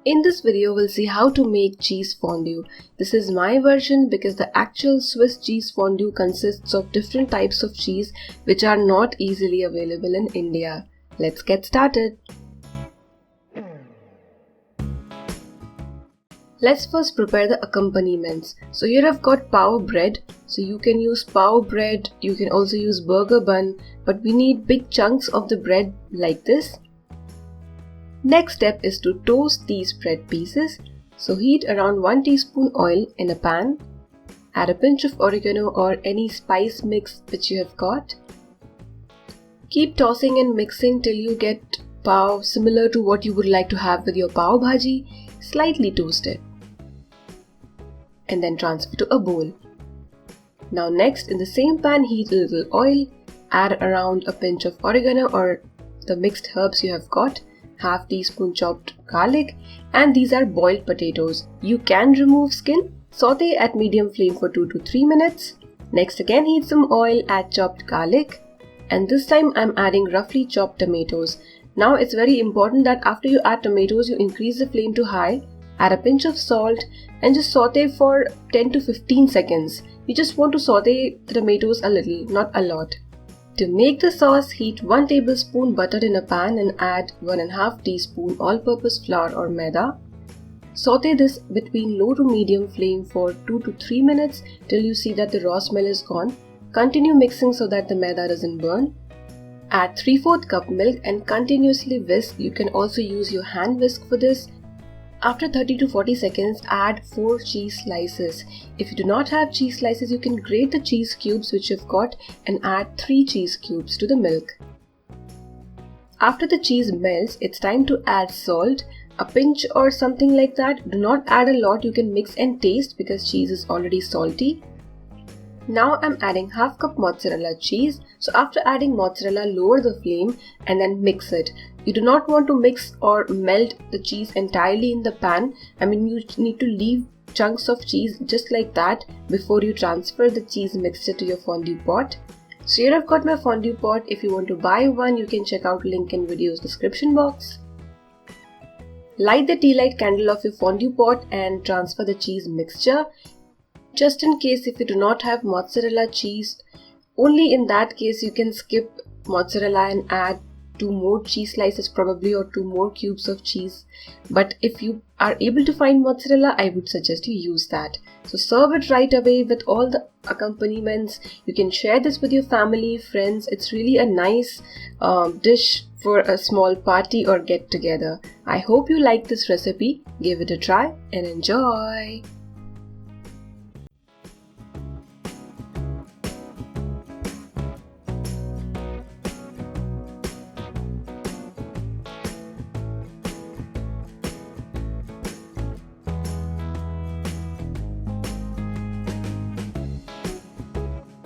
In this video, we'll see how to make cheese fondue. This is my version because the actual Swiss cheese fondue consists of different types of cheese which are not easily available in India. Let's get started. Let's first prepare the accompaniments. So here I've got pav bread. So you can use pav bread, you can also use burger bun, but we need big chunks of the bread like this. Next step is to toast these bread pieces. So heat around 1 teaspoon oil in a pan. Add a pinch of oregano or any spice mix which you have got. Keep tossing and mixing till you get pav similar to what you would like to have with your pav bhaji, slightly toasted. And then transfer to a bowl. Now next, in the same pan, heat a little oil. Add around a pinch of oregano or the mixed herbs you have got. Half teaspoon chopped garlic, and these are boiled potatoes. You can remove skin. Saute at medium flame for 2 to 3 minutes. Next again heat some oil, add chopped garlic, and this time I'm adding roughly chopped tomatoes. Now it's very important that after you add tomatoes you increase the flame to high, add a pinch of salt and just saute for 10 to 15 seconds. You just want to saute the tomatoes a little, not a lot. To make the sauce, heat 1 tablespoon butter in a pan and add 1.5 teaspoon all-purpose flour or Maida. Saute this between low to medium flame for 2 to 3 minutes till you see that the raw smell is gone. Continue mixing so that the Maida doesn't burn. Add 3/4 cup milk and continuously whisk. You can also use your hand whisk for this. After 30 to 40 seconds, add 4 cheese slices. If you do not have cheese slices, you can grate the cheese cubes which you've got and add 3 cheese cubes to the milk. After the cheese melts, it's time to add salt, a pinch or something like that. Do not add a lot, you can mix and taste because cheese is already salty. Now I'm adding half cup mozzarella cheese. So after adding mozzarella, lower the flame and then mix it. You do not want to mix or melt the cheese entirely in the pan. You need to leave chunks of cheese just like that before you transfer the cheese mixture to your fondue pot. So here I've got my fondue pot. If you want to buy one, you can check out link in video's description box. Light the tea light candle of your fondue pot and transfer the cheese mixture. Just in case if you do not have mozzarella cheese, only in that case you can skip mozzarella and add 2 more cheese slices probably or 2 more cubes of cheese. But if you are able to find mozzarella, I would suggest you use that. So serve it right away with all the accompaniments. You can share this with your family, friends. It's really a nice dish for a small party or get together. I hope you like this recipe. Give it a try and enjoy.